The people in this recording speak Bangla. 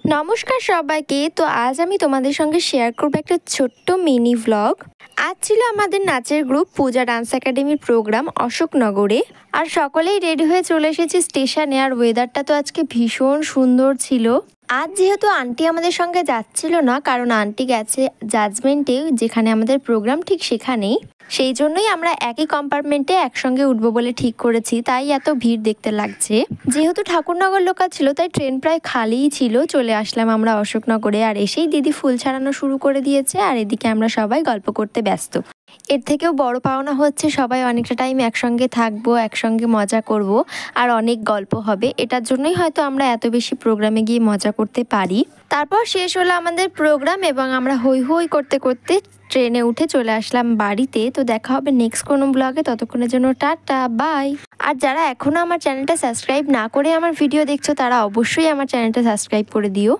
নমস্কার সবাইকে। তো আজ আমি তোমাদের সঙ্গে শেয়ার করব একটা ছোট্ট মিনি ভ্লগ। আজ ছিল আমাদের নাচের গ্রুপ পূজা ডান্স একাডেমির প্রোগ্রাম অশোকনগরে। আর সকলেই রেডি হয়ে চলে এসেছি স্টেশনে। আর ওয়েদারটা তো আজকে ভীষণ সুন্দর ছিল। আজ যেহেতু আন্টি আমাদের সঙ্গে যাচ্ছিল না, কারণ আন্টি গেছে জাজমেন্টে, যেখানে আমাদের প্রোগ্রাম ঠিক সেখানেই। সেই জন্যই আমরা একই কম্পার্টমেন্টে একসঙ্গে উঠবো বলে ঠিক করেছি, তাই এত ভিড় দেখতে লাগছে। যেহেতু ঠাকুরনগর লোকাল ছিল, তাই ট্রেন প্রায় খালিই ছিল। চলে আসলাম আমরা অশোকনগরে, আর এসেই দিদি ফুল ছাড়ানো শুরু করে দিয়েছে, আর এদিকে আমরা সবাই গল্প করতে ব্যস্ত। এর থেকেও বড় পাওনা হচ্ছে সবাই অনেকটা টাইম একসঙ্গে থাকবো, একসঙ্গে মজা করব, আর অনেক গল্প হবে। এটার জন্যই হয়তো আমরা এত বেশি প্রোগ্রামে গিয়ে মজা করতে পারি। তারপর শেষ হলো আমাদের প্রোগ্রাম এবং আমরা হই হই করতে করতে ট্রেনে উঠে চলে আসলাম বাড়িতে। তো দেখা হবে নেক্সট কোনো ব্লগে, ততক্ষণের জন্য টাটা বাই। আর যারা এখনও আমার চ্যানেলটা সাবস্ক্রাইব না করে আমার ভিডিও দেখছো, তারা অবশ্যই আমার চ্যানেলটা সাবস্ক্রাইব করে দিও।